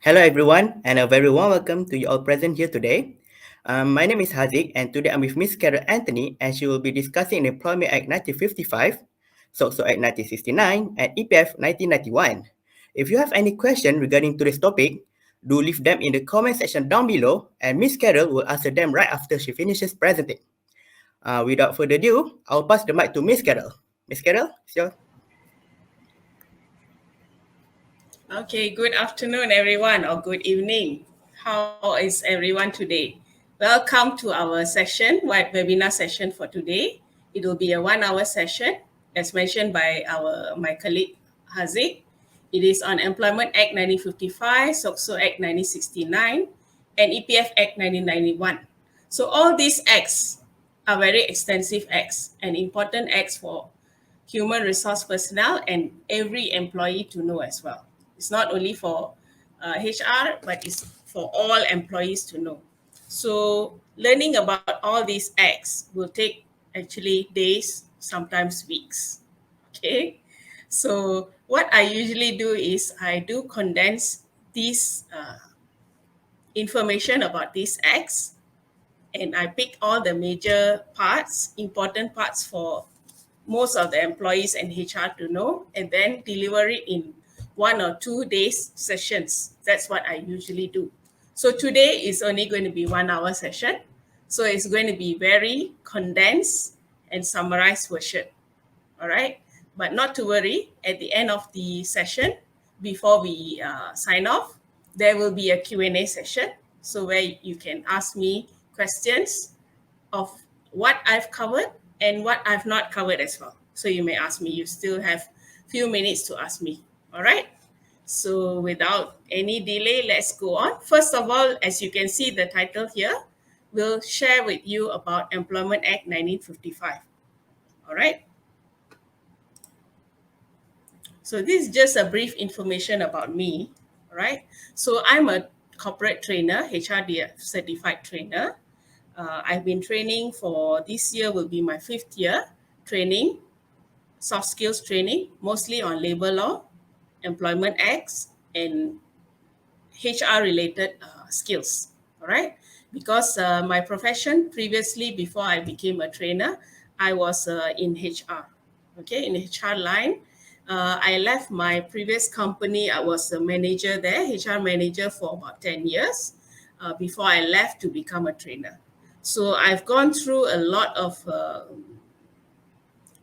Hello everyone, and a very warm welcome to you all present here today. My name is Haziq, and today I'm with Miss Carol Anthony, and she will be discussing the Employment Act 1955, SOCSO Act 1969, and EPF 1991. If you have any question regarding today's topic, do leave them in the comment section down below, and Miss Carol will answer them right after she finishes presenting. Without further ado, I'll pass the mic to Miss Carol. Miss Carol, it's yours. Okay, good afternoon, everyone, or good evening. How is everyone today? Welcome to our session, webinar session for today. It will be a 1-hour session, as mentioned by my colleague Haziq. It is on Employment Act 1955, SOCSO Act 1969, and EPF Act 1991. So all these acts are very extensive acts and important acts for human resource personnel and every employee to know as well. It's not only for HR, but it's for all employees to know. So learning about all these acts will take actually days, sometimes weeks. Okay. So what I usually do is I do condense these information about these acts, and I pick all the major parts, important parts for most of the employees and HR to know, and then deliver it in 1 or 2 days sessions. That's what I usually do. So today is only going to be 1-hour session. So it's going to be very condensed and summarized version. All right. But not to worry, at the end of the session, before we sign off, there will be a Q&A session. So where you can ask me questions of what I've covered and what I've not covered as well. So you may ask me, you still have few minutes to ask me. All right. So without any delay, let's go on. First of all, as you can see the title here, we'll share with you about Employment Act 1955. All right. So this is just a brief information about me. All right. So I'm a corporate trainer, HRDF certified trainer. I've been training for this year will be my 5th year training, soft skills training, mostly on labor law, employment acts, and HR related skills. All right. Because my profession previously, before I became a trainer, I was in HR. Okay, in HR line. I left my previous company. I was a manager there, HR manager for about 10 years before I left to become a trainer. So I've gone through a lot of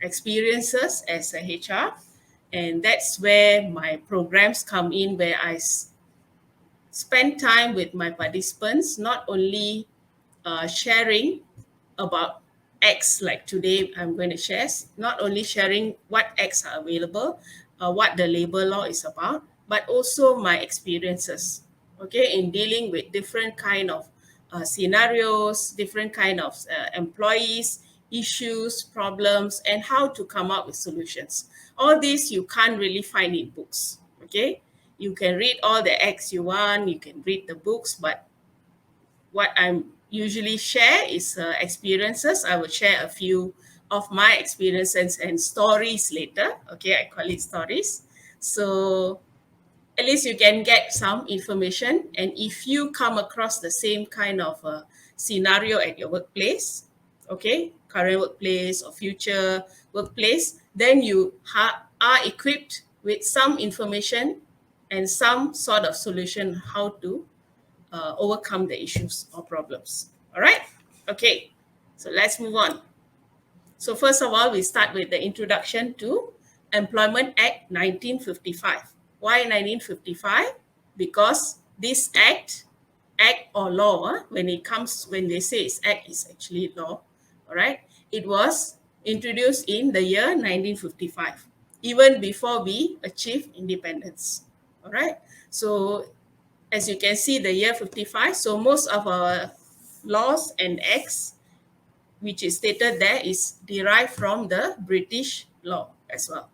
experiences as a HR, and that's where my programs come in, where I spend time with my participants, not only sharing about acts like today I'm going to share, not only sharing what acts are available, what the labor law is about, but also my experiences, okay, in dealing with different kind of scenarios, different kind of employees, issues, problems, and how to come up with solutions. All these you can't really find in books, okay? You can read all the acts you want, you can read the books, but what I'm usually share is experiences. I will share a few of my experiences and stories later. Okay, I call it stories. So at least you can get some information. And if you come across the same kind of scenario at your workplace, okay, current workplace or future workplace, then you are equipped with some information and some sort of solution how to overcome the issues or problems. All right. Okay. So let's move on. So first of all, we start with the introduction to Employment Act 1955. Why 1955? Because this act or law, when they say it's act, it's actually law. All right. It was introduced in the year 1955, even before we achieved independence. All right. So as you can see, the year 55, so most of our laws and acts, which is stated there, is derived from the British law as well.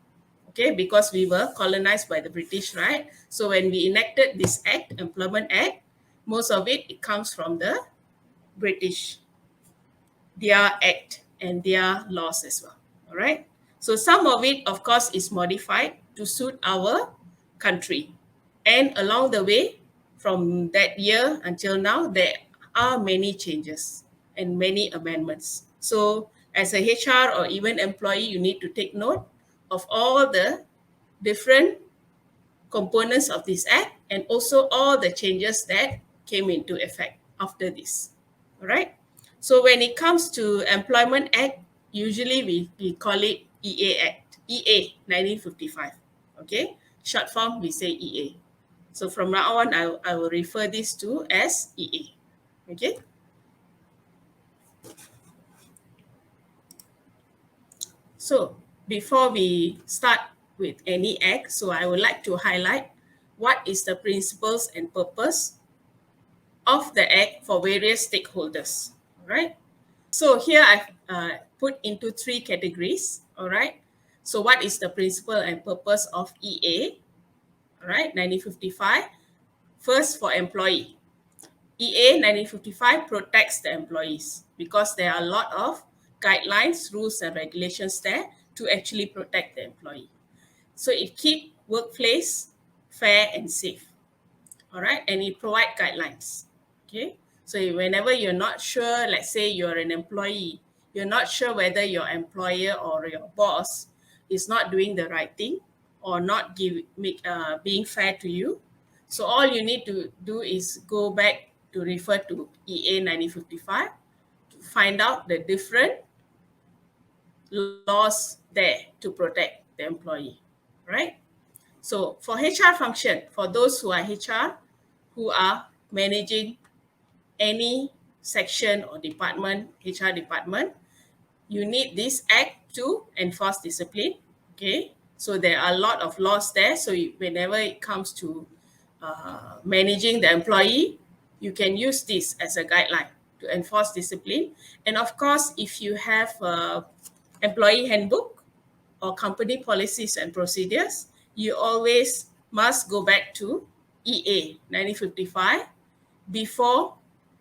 Okay, because we were colonized by the British, right? So when we enacted this act, Employment Act, most of it comes from the British, their act and their laws as well. All right. So some of it, of course, is modified to suit our country. And along the way, from that year until now, there are many changes and many amendments. So as a HR or even employee, you need to take note of all the different components of this act and also all the changes that came into effect after this. All right. So when it comes to Employment Act, usually we call it EA Act, EA 1955. Okay. Short form, we say EA. So from now on, I will refer this to as EA. Okay. So before we start with any act, so I would like to highlight what is the principles and purpose of the act for various stakeholders. All right. So here I've put into 3 categories. All right. So what is the principle and purpose of EA? All right, 1955. First, for employee. EA 1955 protects the employees because there are a lot of guidelines, rules, and regulations there to actually protect the employee. So it keeps workplace fair and safe. All right, and it provides guidelines. Okay, so whenever you're not sure, let's say you're an employee, you're not sure whether your employer or your boss is not doing the right thing or not being fair to you. So all you need to do is go back to refer to EA 1955 to find out the different laws there to protect the employee, right? So for HR function, for those who are HR, who are managing any section or department, HR department, you need this act to enforce discipline. Okay, so there are a lot of laws there. So whenever it comes to managing the employee, you can use this as a guideline to enforce discipline. And of course, if you have employee handbook or company policies and procedures, you always must go back to EA 1955 before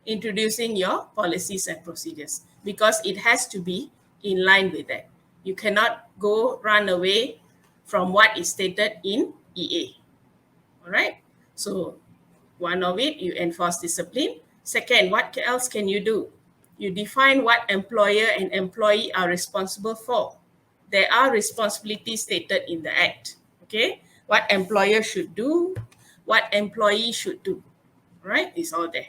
introducing your policies and procedures because it has to be in line with that. You cannot run away from what is stated in EA. All right. So one of it, you enforce discipline. Second, what else can you do? You define what employer and employee are responsible for. There are responsibilities stated in the Act. Okay, what employer should do, what employee should do. Right, it's all there.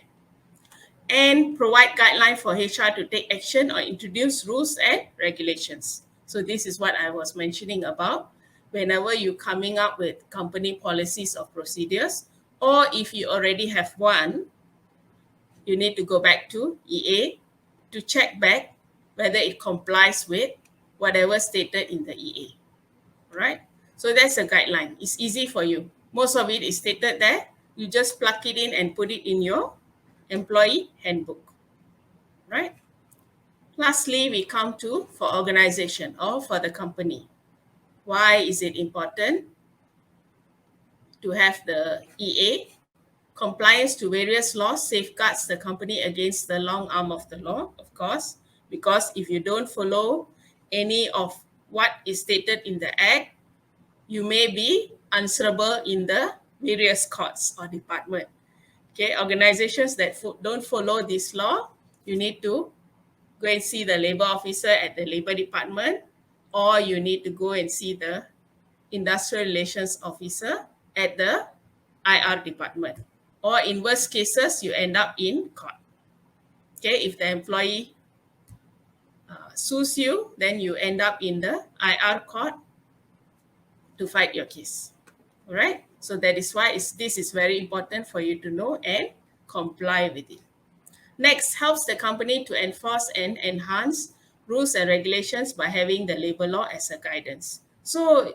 And provide guidelines for HR to take action or introduce rules and regulations. So this is what I was mentioning about. Whenever you're coming up with company policies or procedures, or if you already have one, you need to go back to EA to check back whether it complies with whatever stated in the EA, right? So that's a guideline. It's easy for you. Most of it is stated there. You just plug it in and put it in your employee handbook, right? Lastly, we come to for organization or for the company. Why is it important to have the EA? Compliance to various laws safeguards the company against the long arm of the law, of course, because if you don't follow any of what is stated in the Act, you may be answerable in the various courts or department. Okay, organizations that don't follow this law, you need to go and see the labor officer at the labor department, or you need to go and see the industrial relations officer at the IR department. Or in worst cases, you end up in court. Okay, if the employee sues you, then you end up in the IR court to fight your case. All right, so that is why this is very important for you to know and comply with it. Next, helps the company to enforce and enhance rules and regulations by having the labor law as a guidance. So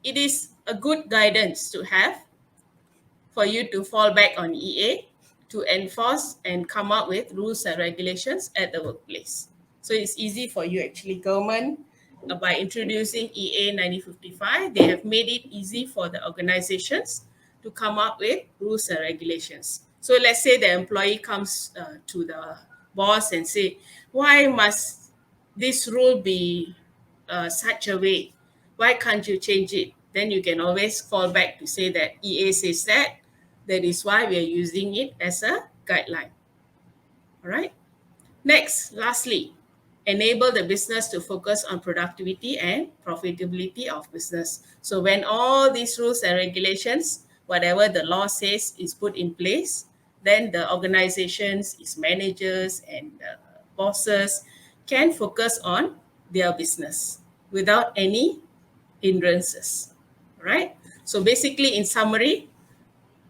it is a good guidance to have for you to fall back on EA to enforce and come up with rules and regulations at the workplace. So it's easy for you actually. Government, by introducing EA 1955, they have made it easy for the organizations to come up with rules and regulations. So let's say the employee comes to the boss and say, why must this rule be such a way? Why can't you change it? Then you can always fall back to say that EA says that, That is why we are using it as a guideline. All right. Next, lastly, enable the business to focus on productivity and profitability of business. So when all these rules and regulations, whatever the law says, is put in place, then the organizations, its managers and bosses can focus on their business without any hindrances, right? So basically, in summary,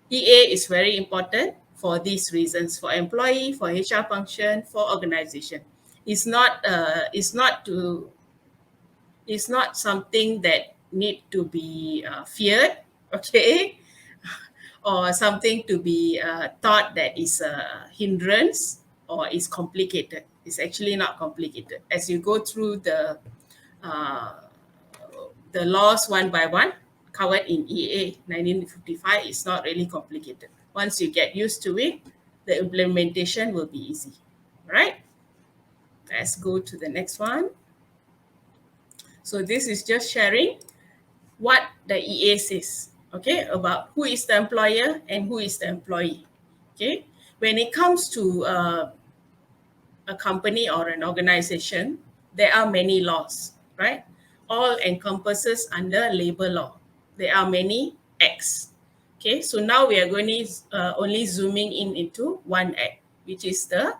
EA is very important for these reasons: for employee, for HR function, for organization. It's not it's not something that need to be feared, okay, or something to be thought that is a hindrance or is complicated. It's actually not complicated. As you go through uh, the laws one by one covered in EA 1955, is not really complicated. Once you get used to it, the implementation will be easy. All right, let's go to the next one. So this is just sharing what the EA says, okay, about who is the employer and who is the employee. Okay, when it comes to a company or an organization, there are many laws, right? All encompasses under labor law. There are many acts. Okay, so now we are going to only zooming in into one act, which is the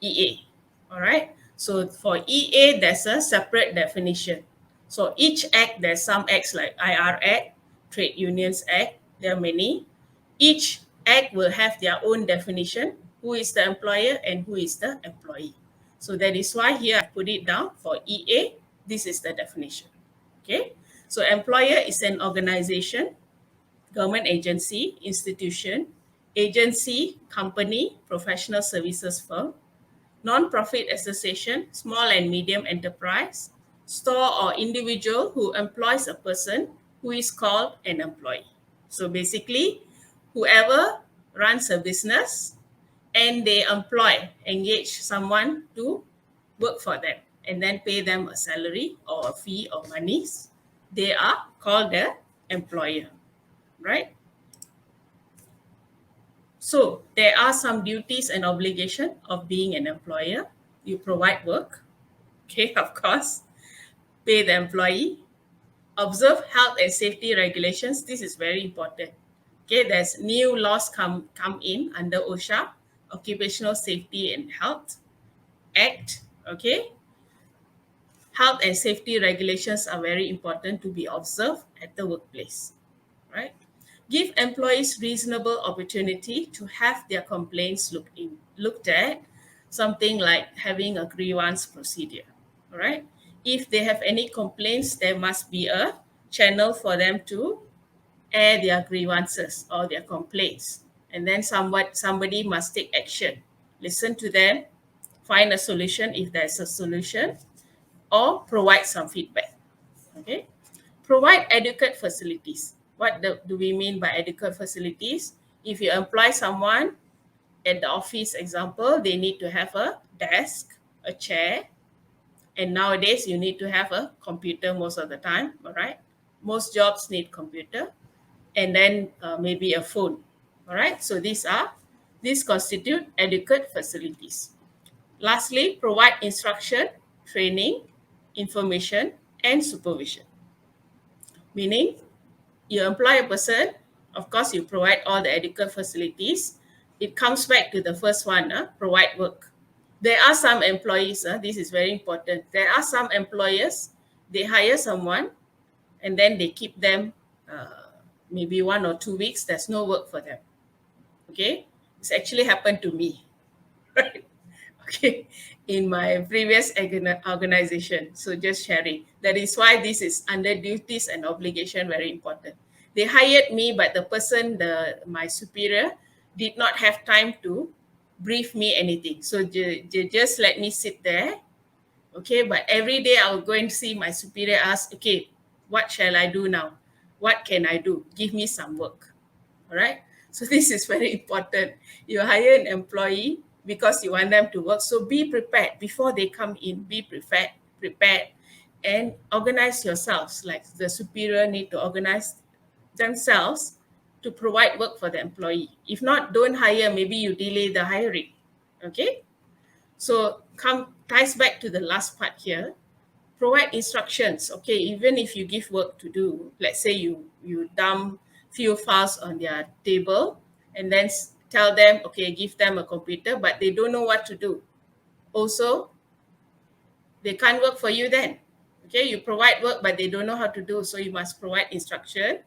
EA. All right. So for EA, there's a separate definition. So each act, there's some acts like IR Act, Trade Unions Act. There are many. Each act will have their own definition: who is the employer and who is the employee. So that is why here I put it down for EA. This is the definition. Okay. So employer is an organization, government agency, institution, agency, company, professional services firm, non-profit association, small and medium enterprise, store or individual who employs a person who is called an employee. So basically, whoever runs a business and they engage someone to work for them and then pay them a salary or a fee or monies, they are called the employer, right? So there are some duties and obligation of being an employer. You provide work, okay, of course, pay the employee, observe health and safety regulations. This is very important. Okay, there's new laws come in under OSHA, Occupational Safety and Health Act. Okay, health and safety regulations are very important to be observed at the workplace, right? Give employees reasonable opportunity to have their complaints looked at, something like having a grievance procedure. All right. If they have any complaints, there must be a channel for them to air their grievances or their complaints. And then somebody must take action. Listen to them, find a solution if there's a solution, or provide some feedback. Okay. Provide adequate facilities. What do we mean by adequate facilities? If you employ someone at the office, example, they need to have a desk, a chair, and nowadays you need to have a computer most of the time, all right? Most jobs need computer, and then maybe a phone, all right? So these constitute adequate facilities. Lastly, provide instruction, training, information, and supervision. Meaning, you employ a person, of course, you provide all the adequate facilities. It comes back to the first one, provide work. There are some employees, this is very important. There are some employers, they hire someone and then they keep them maybe 1 or 2 weeks, there's no work for them. Okay, it's actually happened to me, right? Okay, in my previous organization. So just sharing. That is why this is under duties and obligation, very important. They hired me, but the person, my superior, did not have time to brief me anything. So they just let me sit there. Okay, but every day I will go and see my superior, ask, okay, what shall I do now? What can I do? Give me some work. All right. So this is very important. You hire an employee because you want them to work. So be prepared before they come in. Be prepared, and organize yourselves. Like the superior need to organize themselves to provide work for the employee. If not, don't hire, maybe you delay the hiring, okay? So ties back to the last part here. Provide instructions, okay? Even if you give work to do, let's say you dump few files on their table and then tell them, okay, give them a computer, but they don't know what to do. Also, they can't work for you then. Okay, you provide work, but they don't know how to do, so you must provide instruction,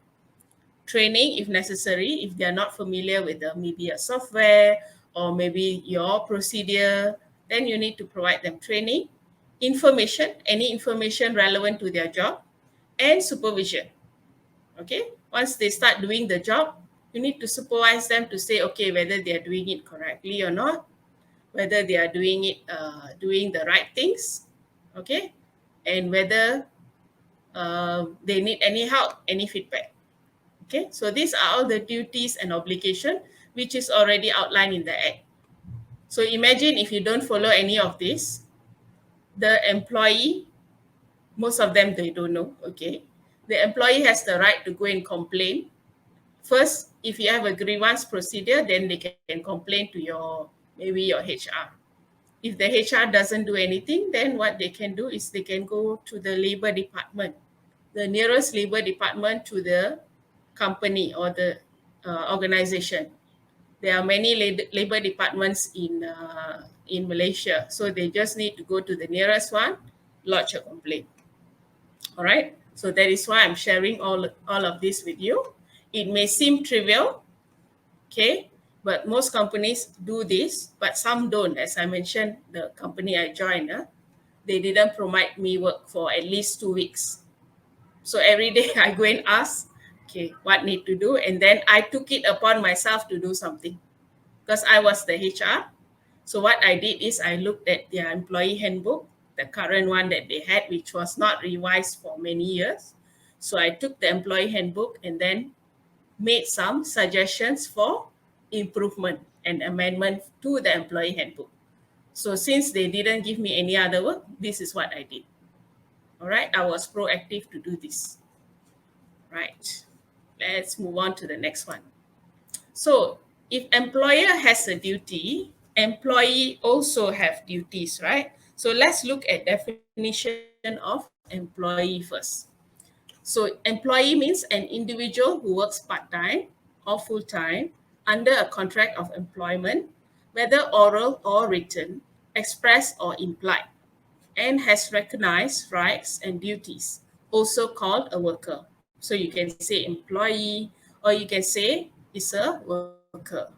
training if necessary, if they're not familiar with maybe a software or maybe your procedure, then you need to provide them training, information, any information relevant to their job, and supervision. Okay, once they start doing the job, you need to supervise them to say, okay, whether they are doing it correctly or not, whether they are doing it, doing the right things, okay, and whether they need any help, any feedback. Okay, so these are all the duties and obligation which is already outlined in the Act. So imagine if you don't follow any of this, the employee, most of them, they don't know, okay. The employee has the right to go and complain. First, if you have a grievance procedure, then they can complain to maybe your HR. If the HR doesn't do anything, then what they can do is they can go to the labor department, the nearest labor department to the company or the organization. There are many labor departments in Malaysia, so they just need to go to the nearest one, lodge a complaint. All right, so that is why I'm sharing all of this with you. It may seem trivial, okay, but most companies do this, but some don't. As I mentioned, the company I joined, they didn't provide me work for at least 2 weeks. So every day I go and ask, okay, what need to do? And then I took it upon myself to do something because I was the HR. So what I did is I looked at their employee handbook, the current one that they had, which was not revised for many years. So I took the employee handbook and then made some suggestions for improvement and amendment to the employee handbook. So since they didn't give me any other work, this is what I did. All right, I was proactive to do this. Right, let's move on to the next one. So if employer has a duty, employee also have duties, right? So let's look at definition of employee first. So employee means an individual who works part-time or full-time under a contract of employment, whether oral or written, express or implied, and has recognized rights and duties, also called a worker. So you can say employee, or you can say is a worker.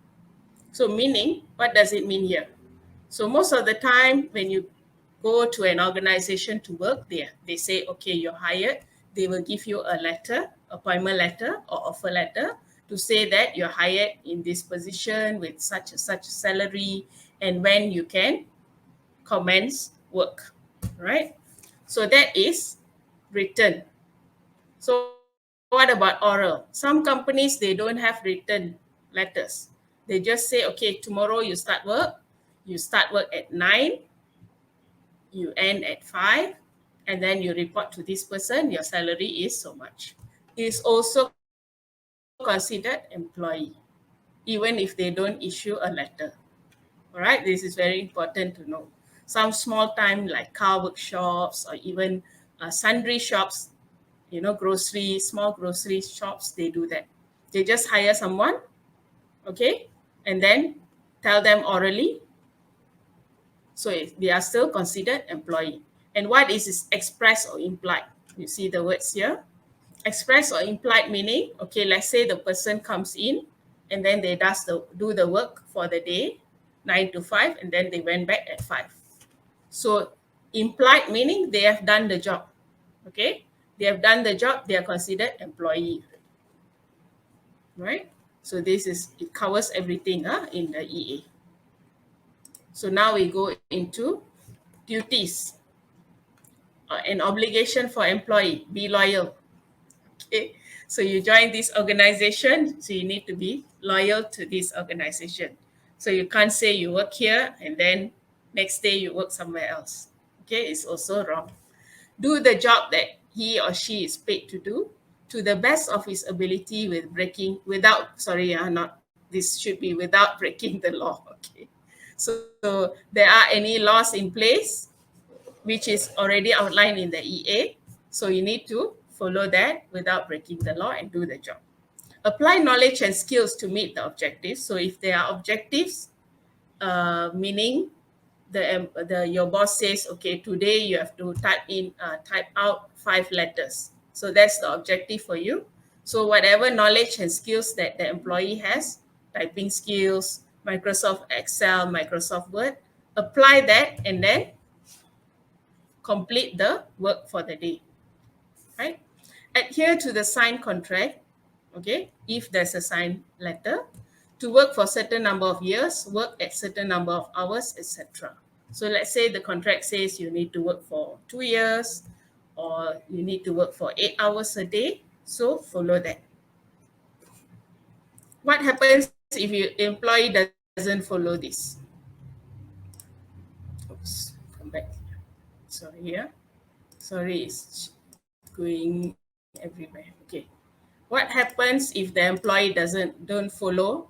So meaning, what does it mean here? So most of the time when you go to an organization to work there, they say, okay, you're hired. They will give you a letter, appointment letter or offer letter to say that you're hired in this position with such a salary and when you can commence work, right? So that is written. So what about oral? Some companies, they don't have written letters. They just say, okay, tomorrow you start work at 9, you end at 5, and then you report to this person, your salary is so much. It is also considered employee, even if they don't issue a letter. All right, this is very important to know. Some small time like car workshops or even sundry shops, small grocery shops, they do that. They just hire someone, okay, and then tell them orally. So they are still considered employee. And what is express or implied? You see the words here. Express or implied meaning, okay, let's say the person comes in and then they do the work for the day, 9 to 5, and then they went back at 5. So implied meaning they have done the job, okay? They have done the job, they are considered employee, right? So it covers everything in the EA. So now we go into duties. An obligation for employee, be loyal. Okay, so you join this organization, so you need to be loyal to this organization. So you can't say you work here and then next day you work somewhere else. Okay, it's also wrong. Do the job that he or she is paid to do. to the best of his ability without breaking the law. Okay. So there are any laws in place which is already outlined in the EA. So you need to follow that without breaking the law and do the job. Apply knowledge and skills to meet the objectives. So if there are objectives, meaning your boss says, okay, today you have to type out 5 letters. So that's the objective for you. So whatever knowledge and skills that the employee has, typing skills, Microsoft Excel, Microsoft Word, apply that and then complete the work for the day, right? Adhere to the signed contract, okay, if there's a signed letter, to work for a certain number of years, work at certain number of hours, etc. So let's say the contract says you need to work for 2 years or you need to work for 8 hours a day, so follow that. What happens if your employee doesn't follow this? Oops, come back. Sorry, yeah. Sorry, it's going everywhere. Okay. What happens if the employee don't follow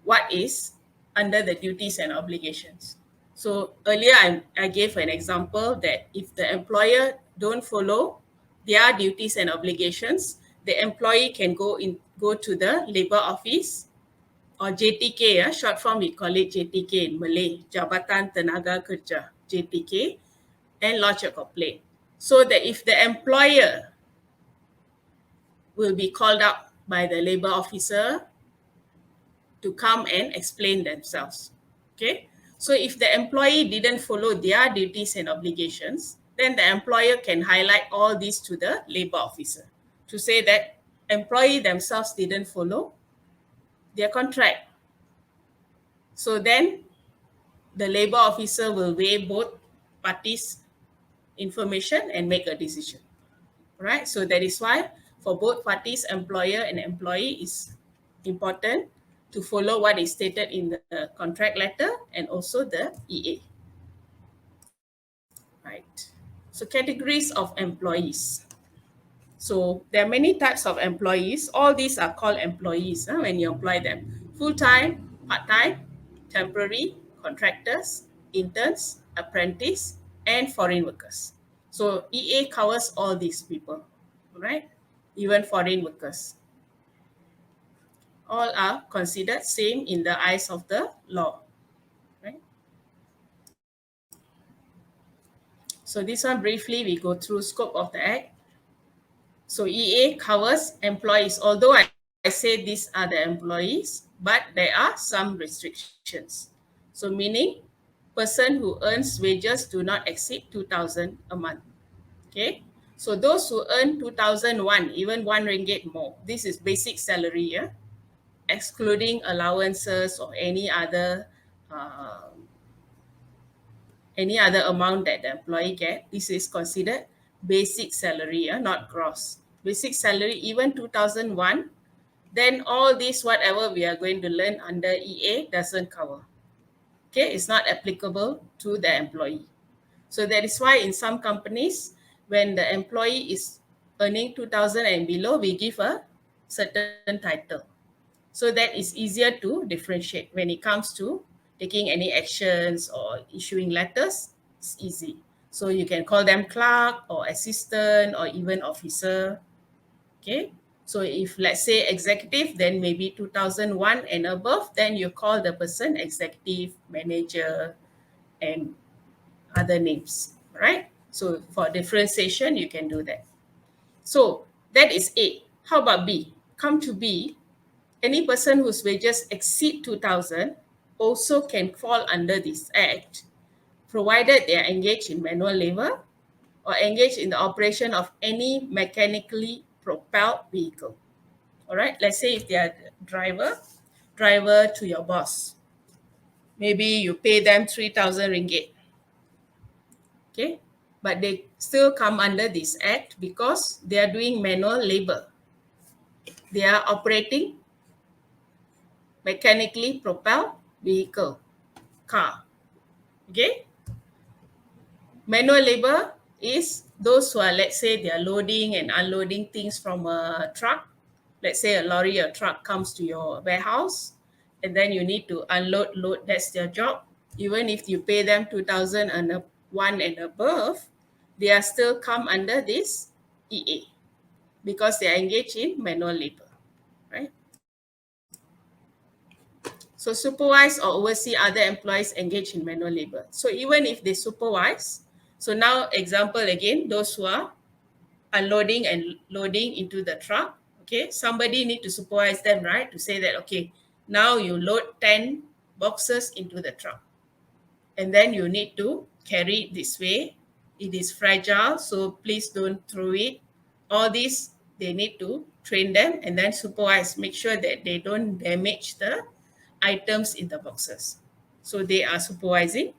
what is under the duties and obligations? So earlier I gave an example that if the employer don't follow their duties and obligations, the employee can go to the labor office or JTK, short form we call it JTK in Malay, Jabatan Tenaga Kerja, JTK, and lodge a complaint. So that if the employer will be called up by the labor officer to come and explain themselves. Okay, so if the employee didn't follow their duties and obligations, then the employer can highlight all this to the labor officer to say that employee themselves didn't follow their contract. So then the labor officer will weigh both parties' information and make a decision. Right? So that is why for both parties, employer and employee, is important to follow what is stated in the contract letter and also the EA. Right. So categories of employees. So there are many types of employees. All these are called employees when you apply them. Full-time, part-time, temporary, contractors, interns, apprentice, and foreign workers. So EA covers all these people, right? Even foreign workers. All are considered same in the eyes of the law, right? So this one briefly, we go through scope of the act. So EA covers employees, although I say these are the employees, but there are some restrictions. So meaning person who earns wages do not exceed 2,000 a month. Okay. So those who earn 2,001, even 1 ringgit more, this is basic salary, yeah? Excluding allowances or any other amount that the employee get, this is considered basic salary, not gross. Basic salary, even 2001, then all this, whatever we are going to learn under EA, doesn't cover. Okay, it's not applicable to the employee. So that is why in some companies, when the employee is earning 2,000 and below, we give a certain title. So that is easier to differentiate when it comes to taking any actions or issuing letters. It's easy. So you can call them clerk or assistant or even officer. Okay. So if let's say executive, then maybe 2001 and above, then you call the person executive, manager, and other names, right? So for differentiation, you can do that. So that is A. How about B? Come to B. Any person whose wages exceed 2,000 also can fall under this act, provided they are engaged in manual labor or engaged in the operation of any mechanically propelled vehicle. All right, let's say if they are driver to your boss. Maybe you pay them 3,000 ringgit. Okay, but they still come under this act because they are doing manual labor. They are operating mechanically propelled vehicle, car. Okay, manual labor is those who are, let's say, they are loading and unloading things from a truck. Let's say a lorry or truck comes to your warehouse, and then you need to unload, load. That's their job. Even if you pay them 2,001 and above, they are still come under this EA because they are engaged in manual labor, right? So supervise or oversee other employees engaged in manual labor. So even if they supervise, so now example again, those who are unloading and loading into the truck, okay, somebody need to supervise them, right? To say that, okay, now you load 10 boxes into the truck, and then you need to carry it this way. It is fragile, so please don't throw it. All these, they need to train them and then supervise, make sure that they don't damage the items in the boxes. So they are supervising.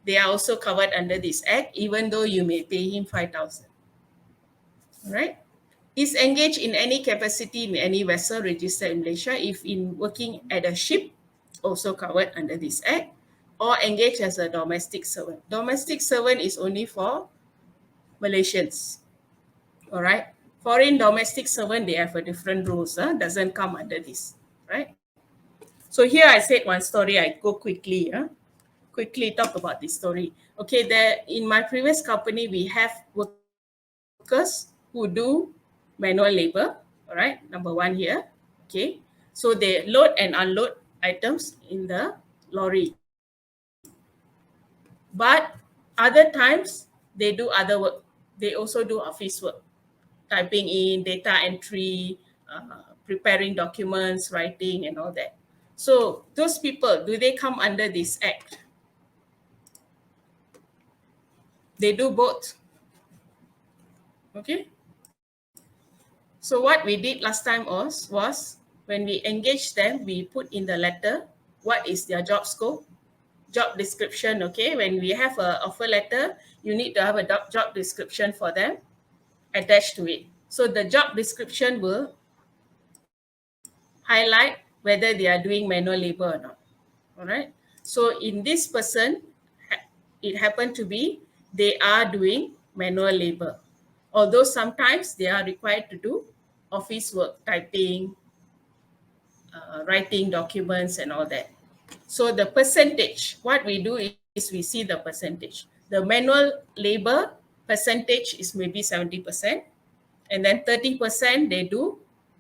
They are also covered under this act, even though you may pay him 5,000. All right. Is engaged in any capacity in any vessel registered in Malaysia, if in working at a ship, also covered under this act, or engaged as a domestic servant. Domestic servant is only for Malaysians. All right. Foreign domestic servant, they have a different rules. Doesn't come under this, right? So here I said one story. I go quickly. Quickly talk about this story. Okay, there in my previous company, we have workers who do manual labor. All right, number one here. Okay, so they load and unload items in the lorry. But other times they do other work. They also do office work, typing in, data entry, preparing documents, writing, and all that. So those people, do they come under this act? They do both. Okay. So what we did last time was when we engaged them, we put in the letter what is their job scope, job description. Okay. When we have an offer letter, you need to have a job description for them attached to it. So the job description will highlight whether they are doing manual labor or not. All right. So in this person, it happened to be they are doing manual labor, although sometimes they are required to do office work, typing, writing documents and all that. So the percentage, what we do is we see the percentage. The manual labor percentage is maybe 70%, and then 30% they do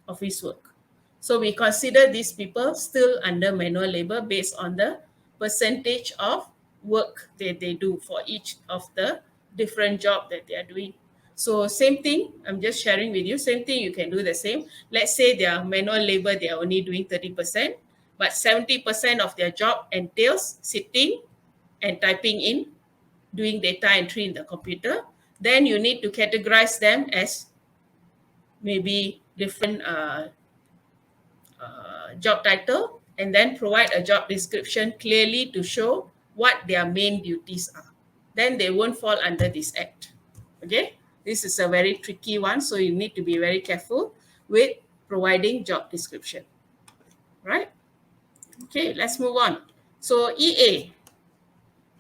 office work. So we consider these people still under manual labor based on the percentage of work that they do for each of the different job that they are doing. So same thing, I'm just sharing with you, same thing, you can do the same. Let's say they are manual labor, they are only doing 30%, but 70% of their job entails sitting and typing in, doing data entry in the computer. Then you need to categorize them as maybe different job title, and then provide a job description clearly to show what their main duties are. Then they won't fall under this act. Okay, this is a very tricky one, so you need to be very careful with providing job description, right? Okay, let's move on. So EA,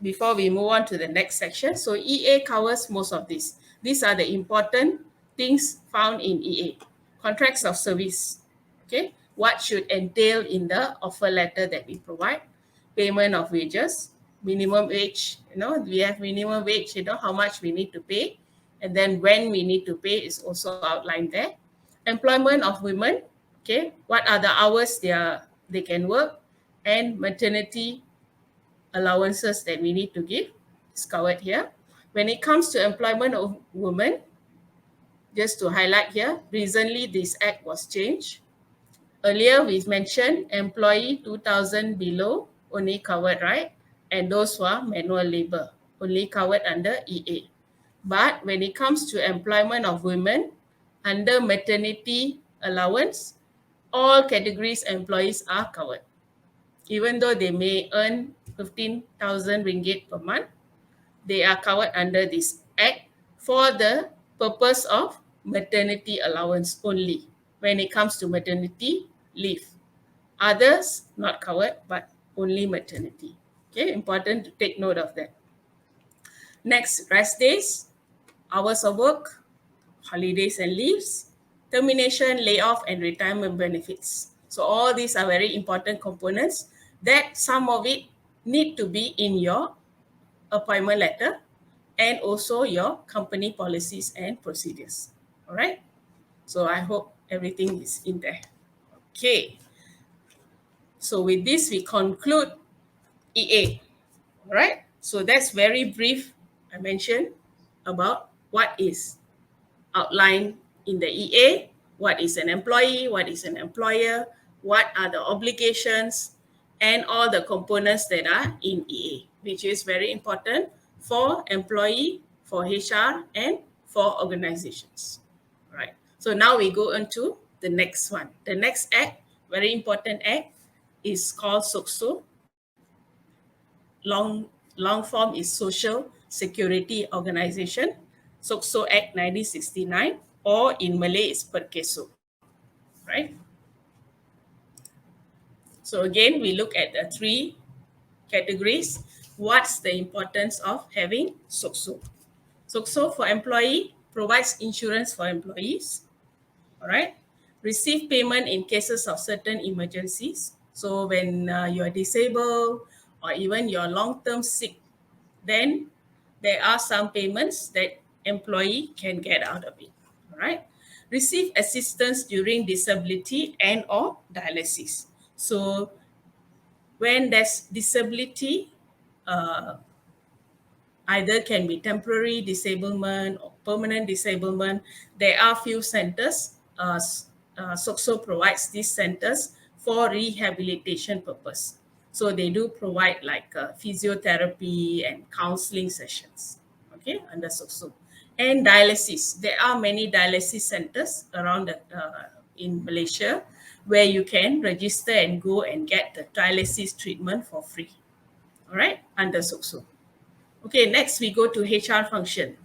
before we move on to the next section, so EA covers most of this. These are the important things found in EA. Contracts of service, okay? What should entail in the offer letter that we provide? Payment of wages, minimum wage, we have minimum wage, how much we need to pay, and then when we need to pay is also outlined there. Employment of women, okay? What are the hours they can work, and maternity allowances that we need to give is covered here. When it comes to employment of women, just to highlight here, recently this act was changed. Earlier we mentioned employee 2,000 below only covered, right? And those who are manual labor only covered under EA. But when it comes to employment of women under maternity allowance, all categories employees are covered. Even though they may earn 15,000 ringgit per month, they are covered under this act for the purpose of maternity allowance only when it comes to maternity leave. Others not covered, but only maternity. Okay, important to take note of that. Next, rest days. hours of work, holidays and leaves, termination, layoff, and retirement benefits. So all these are very important components that some of it need to be in your appointment letter and also your company policies and procedures. All right. So I hope everything is in there. Okay. So with this, we conclude EA. All right. So that's very brief. I mentioned about what is outlined in the EA, what is an employee, what is an employer, what are the obligations, and all the components that are in EA, which is very important for employee, for HR, and for organizations. All right. So now we go on to the next one. The next act, very important act, is called SOCSO. Long form is Social Security Organization, SOCSO Act 1969, or in Malay is 𝐓𝐇𝐄, right? So again, we look at the three categories. What's the importance of having SOCSO? SOCSO for employee provides insurance for employees, all right? Receive payment in cases of certain emergencies. So when you are disabled or even you're long-term sick, then there are some payments that employee can get out of it, all right? Receive assistance during disability and or dialysis. So when there's disability, either can be temporary disablement or permanent disablement, there are few centers. SOCSO provides these centers for rehabilitation purpose. So they do provide like physiotherapy and counseling sessions, okay, under SOCSO. And dialysis, there are many dialysis centers around in Malaysia where you can register and go and get the dialysis treatment for free, all right, under SOCSO. Okay, next we go to HR function.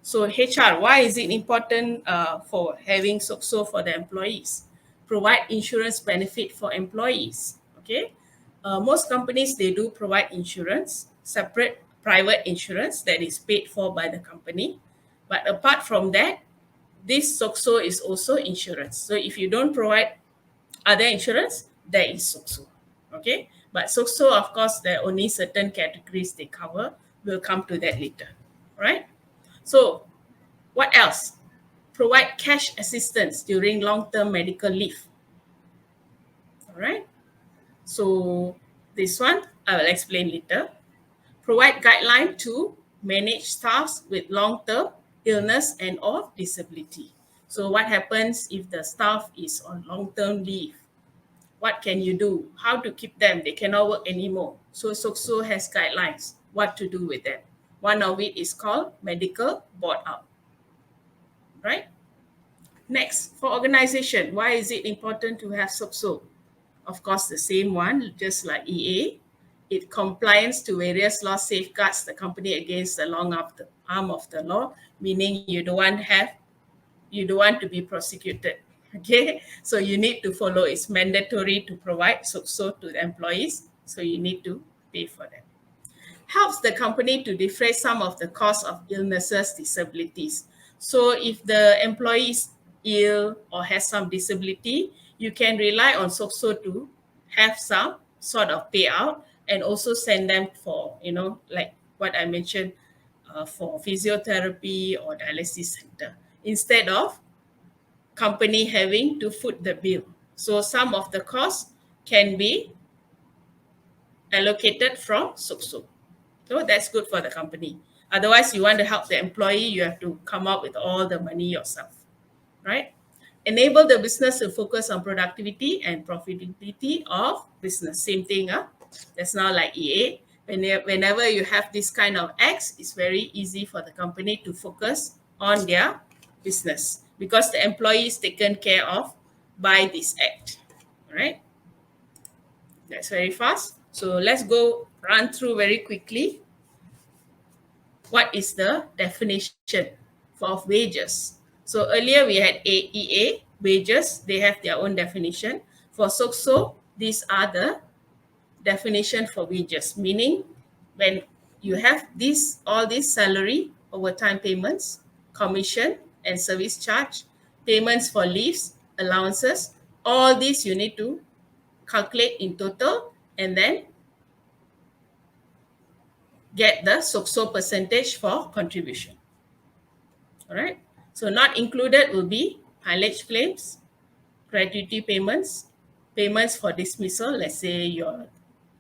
So HR, why is it important for having SOCSO for the employees? Provide insurance benefit for employees, okay? Most companies, they do provide insurance, separate private insurance that is paid for by the company. But apart from that, this SOCSO is also insurance. So if you don't provide other insurance, there is SOCSO, okay? But SOCSO, of course, there are only certain categories they cover. We'll come to that later, right? So what else? Provide cash assistance during long-term medical leave, all right? So this one, I will explain later. Provide guideline to manage staffs with long-term illness and or disability. So what happens if the staff is on long-term leave? What can you do? How to keep them? They cannot work anymore. So SOCSO has guidelines what to do with them. One of it is called medical board out, right? Next, for organization, why is it important to have SOCSO? Of course, the same one, just like EA. It compliance to various law safeguards the company against the long arm of the law, meaning you don't want to be prosecuted. Okay, so you need to follow. It's mandatory to provide SOCSO to the employees, so you need to pay for them. Helps the company to defray some of the cost of illnesses, disabilities. So if the employee is ill or has some disability, you can rely on SOCSO to have some sort of payout and also send them for, like what I mentioned, for physiotherapy or dialysis center, instead of company having to foot the bill. So some of the costs can be allocated from SOCSO. So that's good for the company. Otherwise, you want to help the employee, you have to come up with all the money yourself, right? Enable the business to focus on productivity and profitability of business. Same thing, that's now like EA. Whenever you have this kind of acts, it's very easy for the company to focus on their business because the employee is taken care of by this act, right? That's very fast. So let's go run through very quickly. What is the definition of wages? So earlier we had EA, wages, they have their own definition. For SOCSO, these are the definition for wages, meaning when you have all these salary, overtime payments, commission and service charge, payments for leaves, allowances, all these you need to calculate in total and then get the SOCSO percentage for contribution. All right. So not included will be mileage claims, gratuity payments, payments for dismissal, let's say your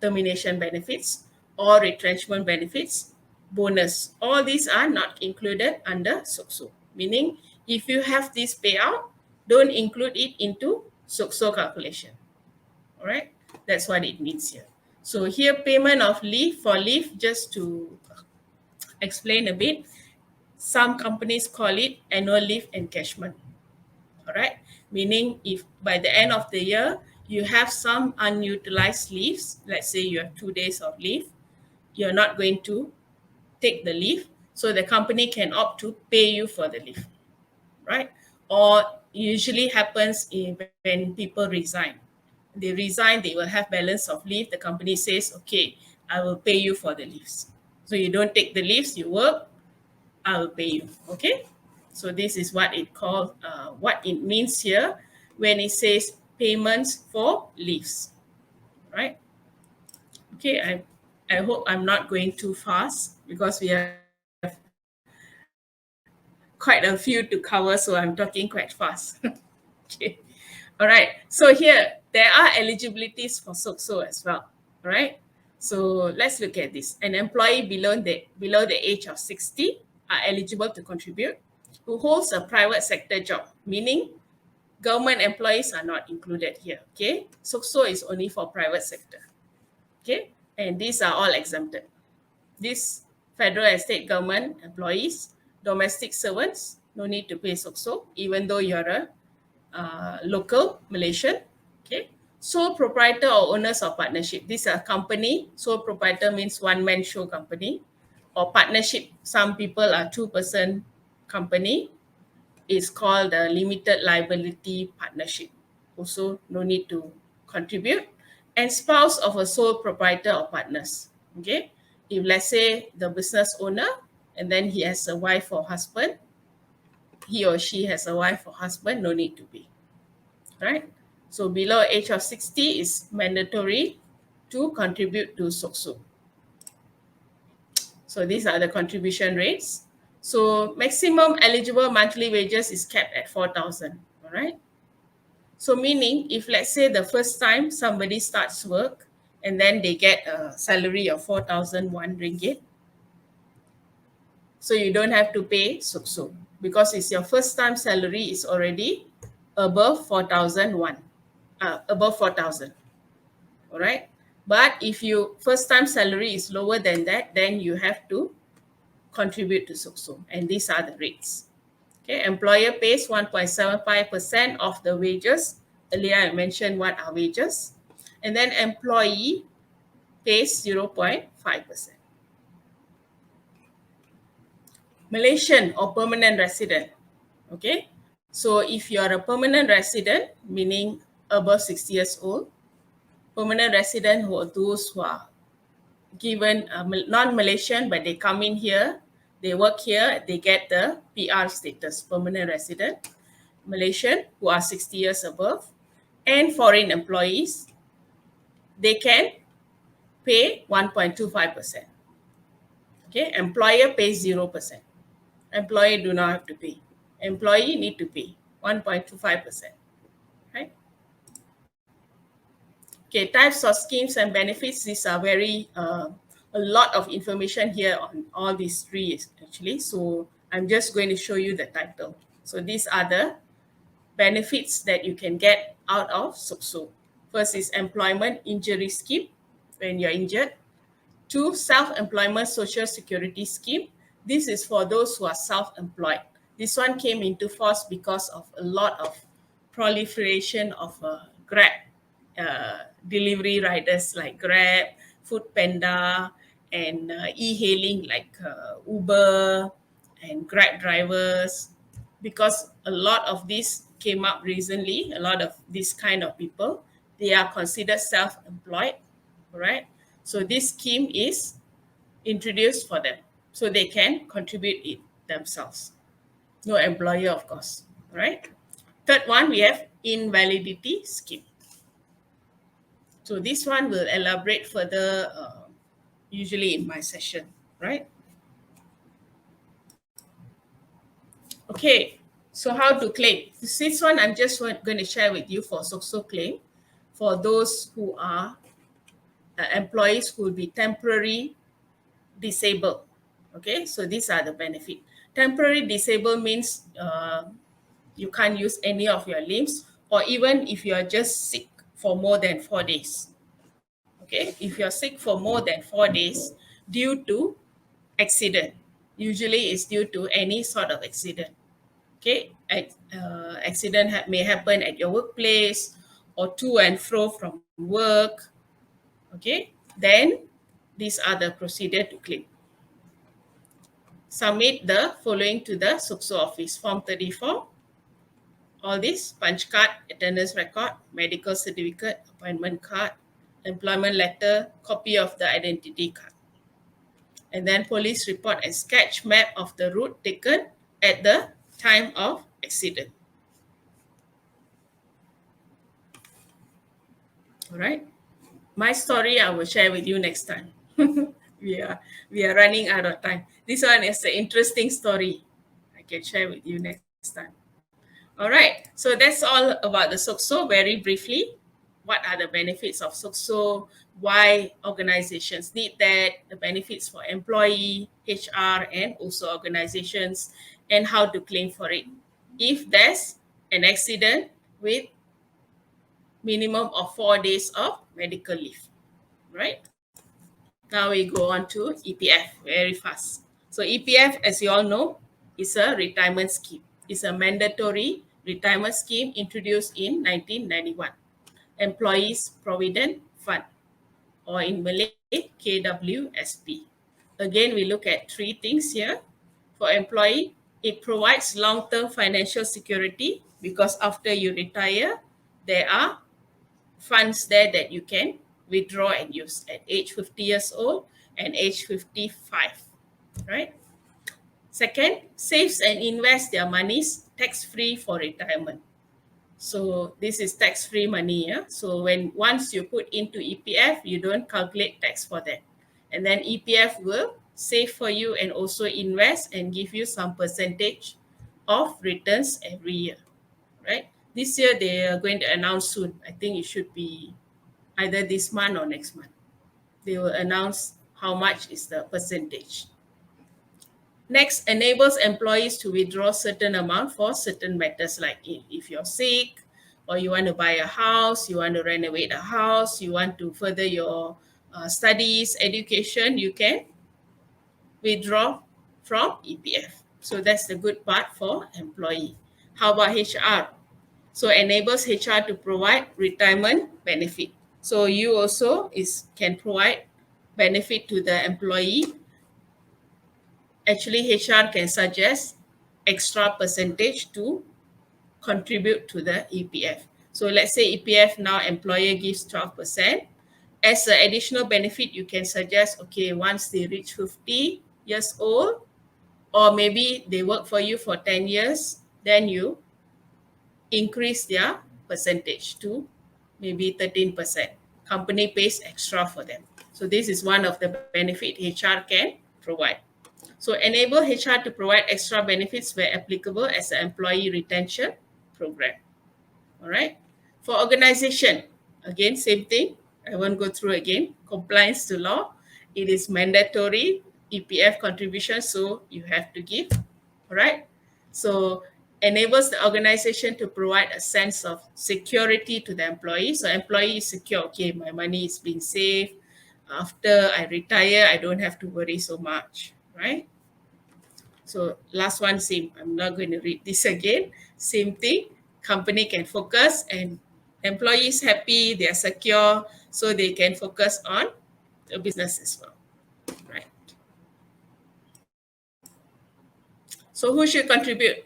termination benefits or retrenchment benefits, bonus. All these are not included under SOCSO, meaning if you have this payout, don't include it into SOCSO calculation. All right, that's what it means here. So here payment of leave for leave, just to explain a bit, some companies call it annual leave encashment. All right, meaning if by the end of the year you have some unutilized leaves, let's say you have 2 days of leave, you're not going to take the leave, so the company can opt to pay you for the leave, right? Or usually happens when people resign. They resign, they will have balance of leave. The company says, okay, I will pay you for the leaves. So you don't take the leaves, you work, I will pay you. Okay. So this is what what it means here when it says payments for leaves, right? Okay. I hope I'm not going too fast because we have quite a few to cover, so I'm talking quite fast. Okay. All right. So here there are eligibilities for SOCSO as well. All right. So let's look at this. An employee below the age of 60 are eligible to contribute, who holds a private sector job, meaning government employees are not included here. Okay. SOCSO is only for private sector. Okay. And these are all exempted. These federal and state government employees, domestic servants, no need to pay SOCSO, even though you're a local Malaysian. Okay. Sole proprietor or owners of partnership. These are company. Sole proprietor means one-man show company. Or partnership. Some people are two-person company. It's called a limited liability partnership. Also, no need to contribute. And spouse of a sole proprietor or partners. Okay. If let's say the business owner and then he has a wife or husband, he or she has a wife or husband, no need to pay. Right? So below age of 60 is mandatory to contribute to SOCSO. So these are the contribution rates. So maximum eligible monthly wages is capped at 4,000. All right. So meaning if let's say the first time somebody starts work and then they get a salary of 4,001 ringgit, so you don't have to pay SOCSO because it's your first time salary is already above 4,001, above 4,000. All right. But if your first time salary is lower than that, then you have to contribute to SOCSO. And these are the rates. Okay. Employer pays 1.75% of the wages. Earlier I mentioned what are wages. And then employee pays 0.5%. Malaysian or permanent resident. Okay. So if you are a permanent resident, meaning above 60 years old, permanent resident who are those who are given non-Malaysian, but they come in here, they work here, they get the PR status, permanent resident, Malaysian who are 60 years above, and foreign employees, they can pay 1.25%. Okay, employer pays 0%. Employee do not have to pay. Employee need to pay 1.25%. Right? Okay, types of schemes and benefits. These are a lot of information here on all these three actually. So I'm just going to show you the title. So these are the benefits that you can get out of SOCSO. First is employment injury scheme when you're injured. 2, self-employment social security scheme. This is for those who are self-employed. This one came into force because of a lot of proliferation of Grab delivery riders like Grab, Food Panda, and e-hailing like Uber and Grab drivers. Because a lot of this came up recently, a lot of this kind of people, they are considered self-employed, right? So this scheme is introduced for them so they can contribute it themselves. No employer, of course, right? Third one, we have invalidity scheme. So this one will elaborate further, usually in my session, right? Okay, so how to claim? This one I'm just going to share with you for SOCSO claim for those who are employees who will be temporary disabled. Okay, so these are the benefit. Temporary disabled means you can't use any of your limbs, or even if you are just sick for more than 4 days. Okay, if you're sick for more than 4 days due to accident, usually it's due to any sort of accident. Okay, accident may happen at your workplace or to and fro from work. Okay, then these are the procedure to claim. Submit the following to the SOCSO office: Form 34, all this, punch card, attendance record, medical certificate, appointment card, employment letter, copy of the identity card. And then police report and sketch map of the route taken at the time of accident. All right. My story I will share with you next time. we are running out of time. This one is an interesting story. I can share with you next time. All right. So that's all about the SOCSO very briefly. What are the benefits of SOCSO? Why organizations need that? The benefits for employee, HR, and also organizations, and how to claim for it if there's an accident with minimum of 4 days of medical leave, right? Now we go on to EPF very fast. So EPF, as you all know, is a retirement scheme. It's a mandatory retirement scheme introduced in 1991. Employees Provident Fund, or in Malay, KWSP. Again, we look at three things here. For employee, it provides long-term financial security because after you retire, there are funds there that you can withdraw and use at age 50 years old and age 55, right? Second, saves and invests their monies tax-free for retirement. So this is tax-free money. Yeah? So once you put into EPF, you don't calculate tax for that. And then EPF will save for you and also invest and give you some percentage of returns every year, right? This year they are going to announce soon. I think it should be either this month or next month. They will announce how much is the percentage. Next, enables employees to withdraw certain amount for certain matters, like if you're sick, or you want to buy a house, you want to renovate a house, you want to further your studies, education, you can withdraw from EPF. So that's the good part for employee. How about HR? So enables HR to provide retirement benefit. So you also can provide benefit to the employee. Actually, HR can suggest extra percentage to contribute to the EPF. So let's say EPF now employer gives 12%. As an additional benefit, you can suggest, okay, once they reach 50 years old, or maybe they work for you for 10 years, then you increase their percentage to maybe 13%. Company pays extra for them. So this is one of the benefit HR can provide. So enable HR to provide extra benefits where applicable as an employee retention program. All right. For organization, again, same thing. I won't go through again. Compliance to law. It is mandatory EPF contribution, so you have to give. All right. So enables the organization to provide a sense of security to the employee. So employee is secure. Okay, my money is being saved. After I retire, I don't have to worry so much, right? So last one, same. I'm not going to read this again. Same thing. Company can focus and employees happy, they are secure, so they can focus on the business as well, right? So who should contribute?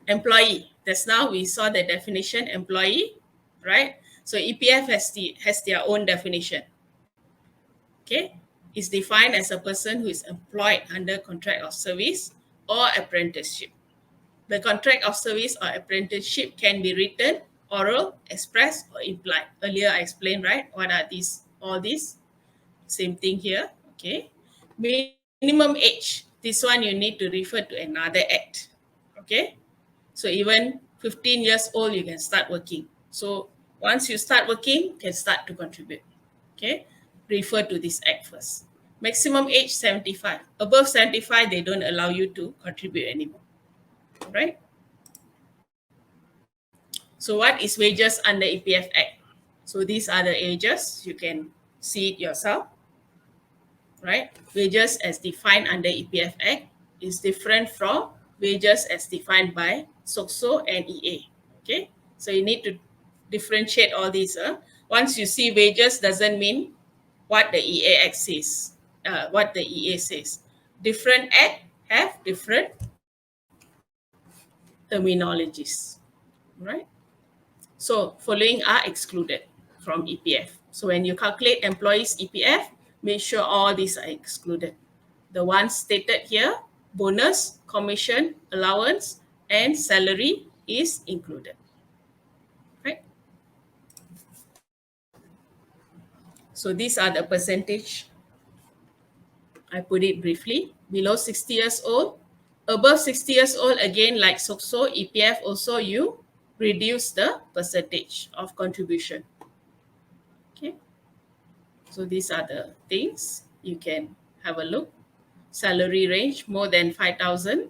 Employee. That's now we saw the definition, employee, right? So EPF has their own definition. Okay, is defined as a person who is employed under contract of service or apprenticeship. The contract of service or apprenticeship can be written, oral, express, or implied. Earlier I explained, right? What are these? All these. Same thing here. Okay. Minimum age. This one you need to refer to another act. Okay. So even 15 years old, you can start working. So once you start working, you can start to contribute. Okay. Refer to this act first. Maximum age 75. Above 75, they don't allow you to contribute anymore. Right? So what is wages under EPF Act? So these are the ages. You can see it yourself. Right? Wages as defined under EPF Act is different from wages as defined by SOCSO and EA. Okay? So you need to differentiate all these. Once you see wages doesn't mean what the EA Act says, what the EA says. Different act have different terminologies, right? So following are excluded from EPF. So when you calculate employees EPF, make sure all these are excluded. The ones stated here, bonus, commission, allowance, and salary is included, right? So these are the percentage. I put it briefly. Below 60 years old, above 60 years old, again, like SOCSO, EPF, also you reduce the percentage of contribution. Okay. So these are the things you can have a look. Salary range more than 5,000.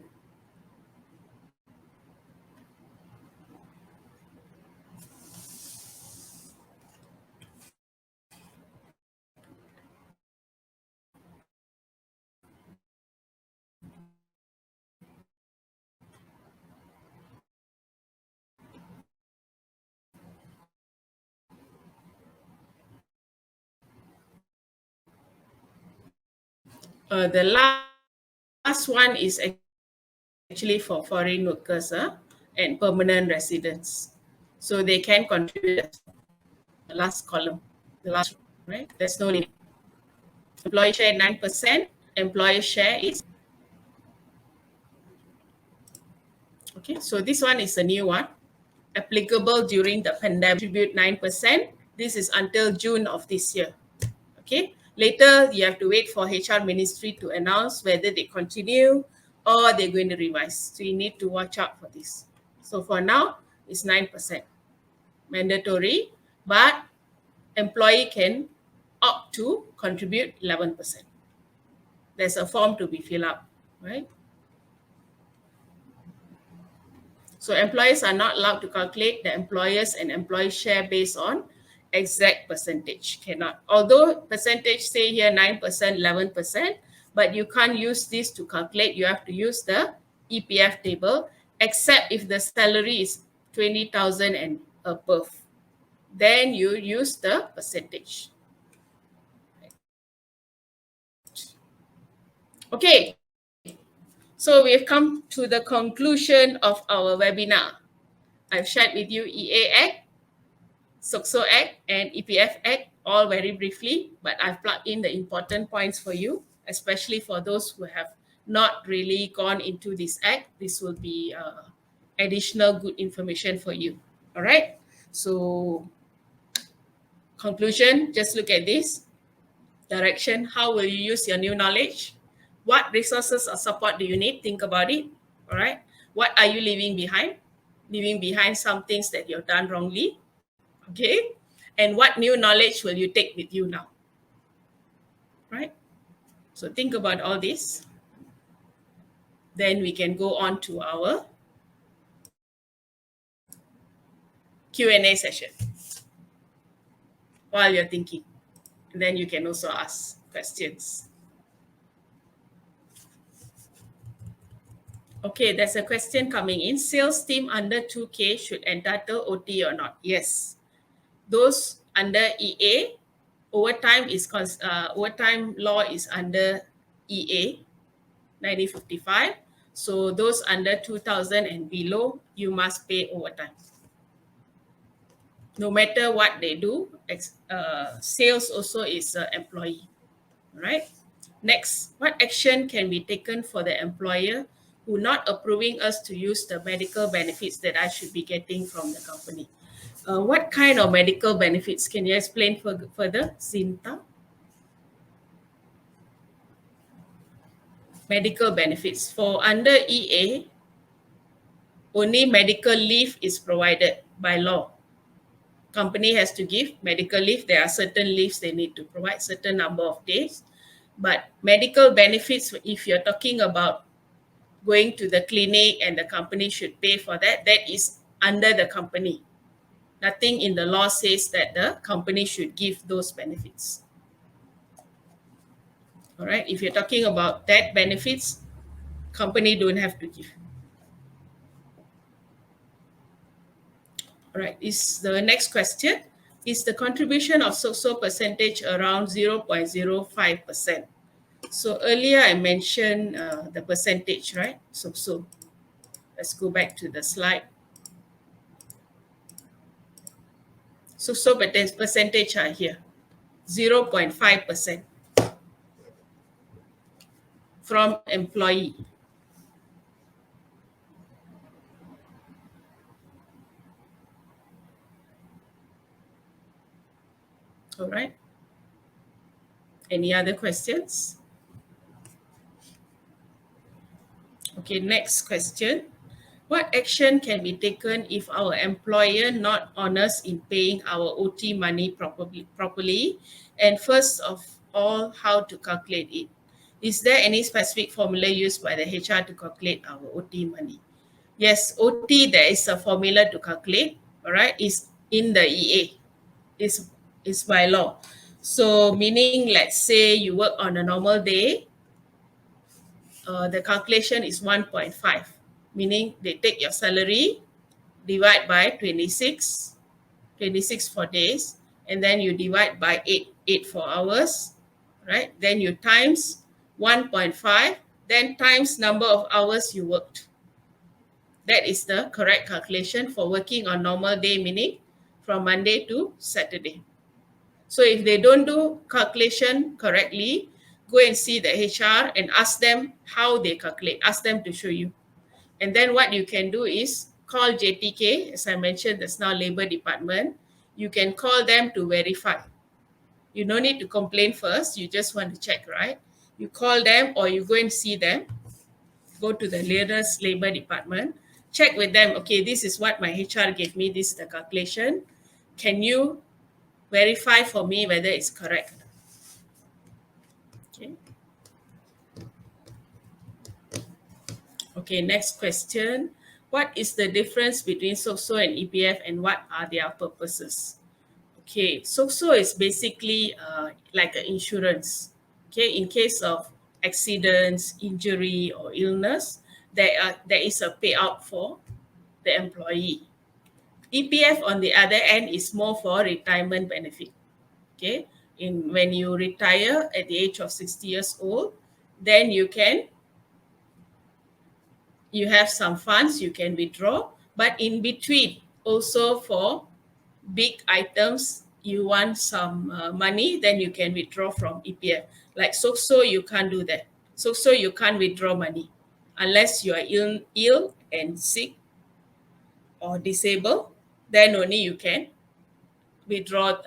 The last one is actually for foreign workers and permanent residents. So they can contribute the last column, the last, right? There's no limit. Employee share 9%, employer share is, okay, so this one is a new one, applicable during the pandemic, contribute 9%. This is until June of this year, okay? Later, you have to wait for HR Ministry to announce whether they continue or they're going to revise. So you need to watch out for this. So for now, it's 9%, mandatory, but employee can opt to contribute 11%. There's a form to be filled out, right? So employers are not allowed to calculate the employers and employee share based on exact percentage. Cannot. Although percentage say here 9%, 11%, but you can't use this to calculate. You have to use the EPF table, except if the salary is 20,000 and above. Then you use the percentage. Okay, so we've come to the conclusion of our webinar. I've shared with you EA Act, SOCSO Act, and EPF Act, all very briefly, but I've plugged in the important points for you, especially for those who have not really gone into this act. This will be additional good information for you. All right. So conclusion, just look at this. Direction, how will you use your new knowledge? What resources or support do you need? Think about it. All right. What are you leaving behind? Leaving behind some things that you've done wrongly. Okay. And what new knowledge will you take with you now? Right. So think about all this. Then we can go on to our Q&A session while you're thinking. And then you can also ask questions. Okay, there's a question coming in. Sales team under 2K should entitle OT or not? Yes. Those under EA, overtime law is under EA 1955. So those under 2,000 and below, you must pay overtime. No matter what they do, sales also is an employee, right? Next, what action can be taken for the employer who not approving us to use the medical benefits that I should be getting from the company. What kind of medical benefits? Can you explain further, Zinta? Medical benefits. For under EA, only medical leave is provided by law. Company has to give medical leave. There are certain leaves they need to provide, certain number of days. But medical benefits, if you're talking about going to the clinic and the company should pay for that, that is under the company. Nothing in the law says that the company should give those benefits. All right, if you're talking about that benefits, company don't have to give. All right, is the next question. Is the contribution of SOCSO percentage around 0.05%? So earlier I mentioned the percentage, right? SOCSO. Let's go back to the slide. SOCSO percentage are here, 0.5% from employee. All right. Any other questions? Okay, next question. What action can be taken if our employer not honest in paying our OT money properly? And first of all, how to calculate it? Is there any specific formula used by the HR to calculate our OT money? Yes, OT, there is a formula to calculate, all right, is in the EA, is by law. So meaning, let's say you work on a normal day, the calculation is 1.5, meaning they take your salary, divide by 26 for days, and then you divide by 8 for hours, right? Then you times 1.5, then times number of hours you worked. That is the correct calculation for working on normal day, meaning from Monday to Saturday. So if they don't do calculation correctly, go and see the HR and ask them how they calculate, ask them to show you. And then what you can do is call JTK, as I mentioned, that's now Labor Department. You can call them to verify. You don't need to complain first, you just want to check, right? You call them or you go and see them, go to the nearest Labor Department, check with them, okay, this is what my HR gave me, this is the calculation. Can you verify for me whether it's correct? Okay. Okay, next question. What is the difference between SOCSO and EPF and what are their purposes? Okay, SOCSO is basically like an insurance. Okay, in case of accidents, injury, or illness, there is a payout for the employee. EPF, on the other end, is more for retirement benefit. Okay, when you retire at the age of 60 years old, then you have some funds you can withdraw, but in between also for big items you want some money, then you can withdraw from EPF. Like SOCSO, you can't do that. SOCSO, you can't withdraw money unless you are ill and sick or disabled, then only you can withdraw,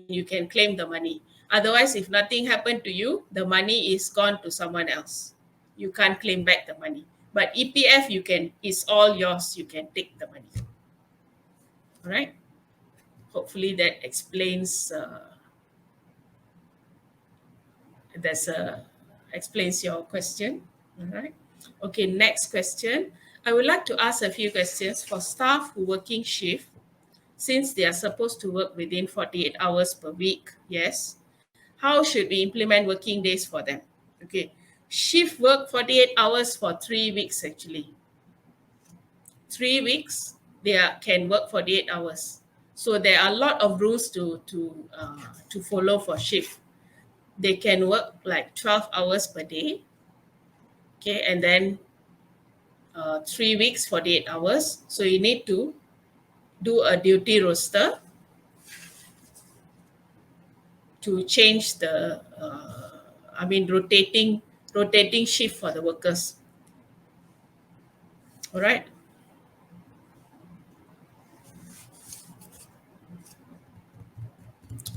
you can claim the money. Otherwise, if nothing happened to you, the money is gone to someone else. You can't claim back the money. But EPF, it's all yours. You can take the money. All right. Hopefully that explains explains your question. All right. Okay, next question. I would like to ask a few questions for staff who working shift, since they are supposed to work within 48 hours per week. Yes. How should we implement working days for them? Okay. Shift work 48 hours for 3 weeks actually. 3 weeks, can work 48 hours. So there are a lot of rules to follow for shift. They can work like 12 hours per day. Okay, and then 3 weeks, 48 hours. So you need to do a duty roster to change the rotating shift for the workers. All right.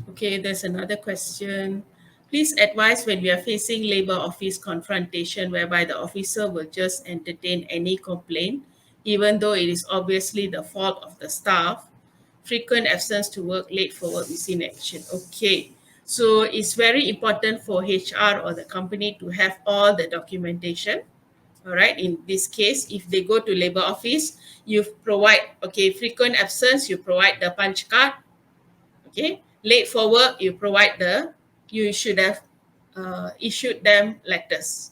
Okay, there's another question. Please advise when we are facing labor office confrontation whereby the officer will just entertain any complaint, even though it is obviously the fault of the staff. Frequent absence to work, late for work, missing action. Okay, so it's very important for HR or the company to have all the documentation. All right, in this case, if they go to labor office, you provide, okay, frequent absence, you provide the punch card. Okay, late for work, you should have issued them letters.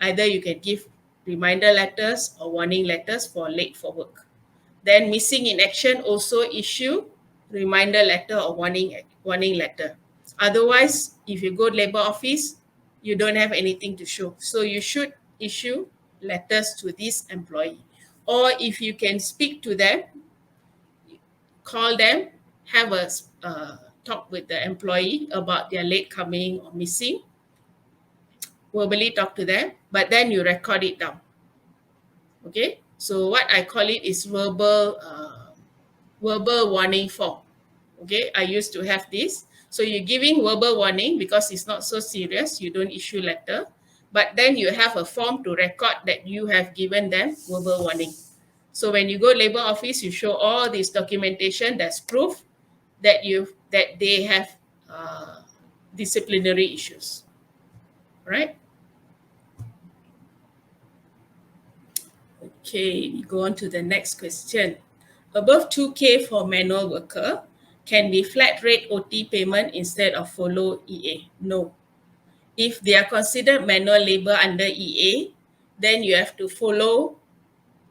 Either you can give reminder letters or warning letters for late for work. Then missing in action, also issue reminder letter or warning letter. Otherwise, if you go to labor office, you don't have anything to show. So you should issue letters to this employee. Or if you can speak to them, call them, have a talk with the employee about their late coming or missing, verbally talk to them, but then you record it down. Okay, so what I call it is verbal warning form. Okay, I used to have this. So you're giving verbal warning because it's not so serious, you don't issue letter, but then you have a form to record that you have given them verbal warning. So when you go labor office, you show all this documentation that's proof that they have disciplinary issues, right? Okay, we go on to the next question. Above 2K for manual worker, can be flat rate OT payment instead of follow EA? No. If they are considered manual labor under EA, then you have to follow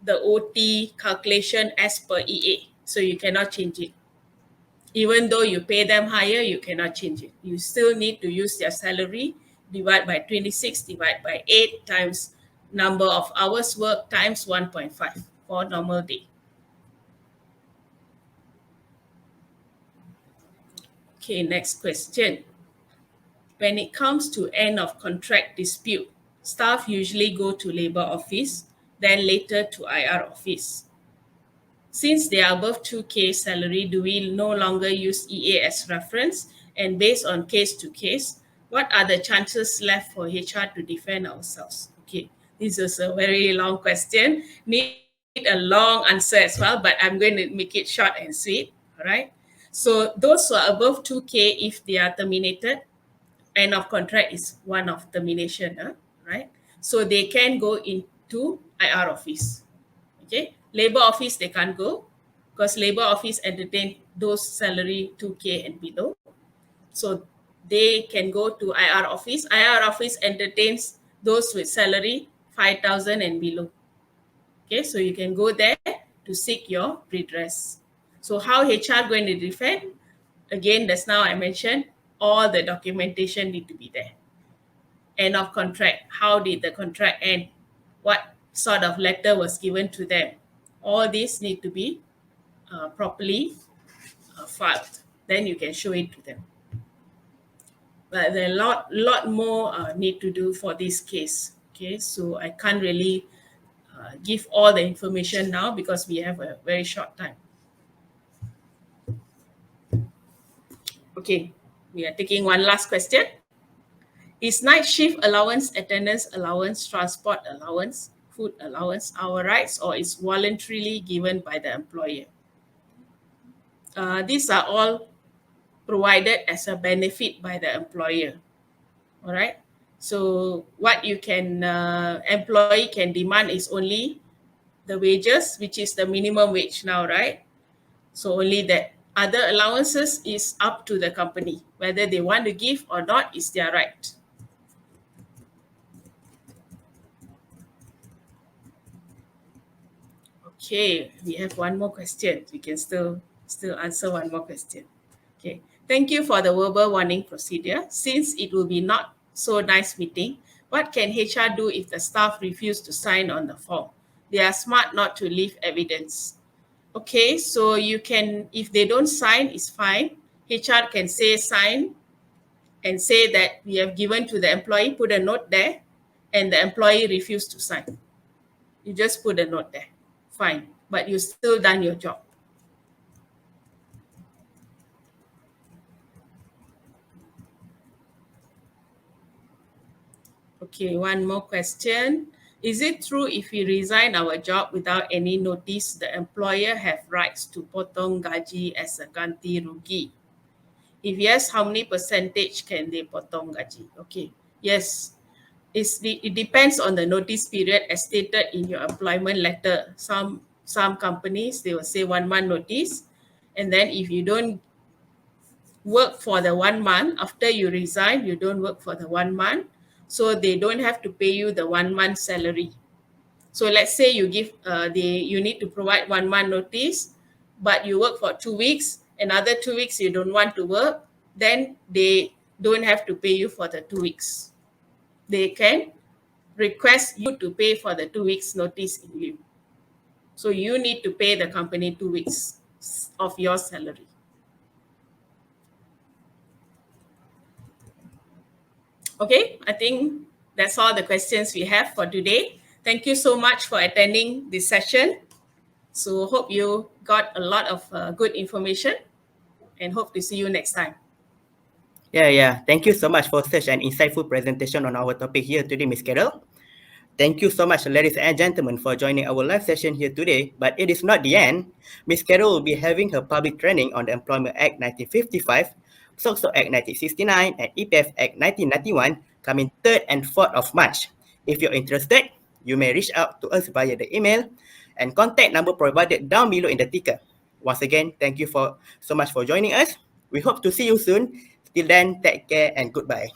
the OT calculation as per EA. So you cannot change it. Even though you pay them higher, you cannot change it. You still need to use their salary, divide by 26, divide by 8 times number of hours worked times 1.5 for normal day. Okay, next question. When it comes to end of contract dispute, staff usually go to labor office, then later to IR office. Since they are above 2K salary, do we no longer use EA as reference? And based on case to case, what are the chances left for HR to defend ourselves? Okay, this is a very long question. Need a long answer as well, but I'm going to make it short and sweet. All right. So those who are above 2K, if they are terminated, end of contract is one of termination, right? So they can go into IR office. Okay, labor office they can't go because labor office entertain those salary 2K and below. So they can go to IR office. IR office entertains those with salary 5,000 and below. Okay, so you can go there to seek your redress. So how HR going to defend? Again, just now I mentioned all the documentation need to be there. End of contract. How did the contract end? What sort of letter was given to them? All these need to be properly filed. Then you can show it to them. But there are a lot more need to do for this case. Okay, so I can't really give all the information now because we have a very short time. Okay, we are taking one last question. Is night shift allowance, attendance allowance, transport allowance, food allowance our rights, or is voluntarily given by the employer? These are all provided as a benefit by the employer. All right. So what you can employee can demand is only the wages, which is the minimum wage now, right? So only that. Other allowances is up to the company. Whether they want to give or not is their right. Okay, we have one more question. We can still answer one more question. Okay, thank you for the verbal warning procedure. Since it will be not so nice meeting, what can HR do if the staff refuse to sign on the form? They are smart not to leave evidence. Okay, so you can, if they don't sign, it's fine. HR can say sign and say that we have given to the employee, put a note there, and the employee refused to sign. You just put a note there. fine, but you still done your job. Okay, one more question. Is it true if we resign our job without any notice, the employer have rights to potong gaji as a ganti rugi? If yes, how many percentage can they potong gaji? Okay, yes. It depends on the notice period as stated in your employment letter. Some companies, they will say 1 month notice. And then if you don't work for the 1 month, after you resign, you don't work for the 1 month. So they don't have to pay you the 1 month salary. So let's say you you need to provide 1 month notice, but you work for 2 weeks, another 2 weeks you don't want to work, then they don't have to pay you for the 2 weeks. They can request you to pay for the 2 weeks notice in lieu. So you need to pay the company 2 weeks of your salary. Okay, I think that's all the questions we have for today. Thank you so much for attending this session. So hope you got a lot of good information and hope to see you next time. Yeah. Thank you so much for such an insightful presentation on our topic here today, Ms. Carol. Thank you so much, ladies and gentlemen, for joining our live session here today. But it is not the end. Ms. Carol will be having her public training on the Employment Act 1955, SOCSO Act 1969, and EPF Act 1991 coming 3rd and 4th of March. If you're interested, you may reach out to us via the email and contact number provided down below in the ticker. Once again, thank you so much for joining us. We hope to see you soon. Till then, take care and goodbye.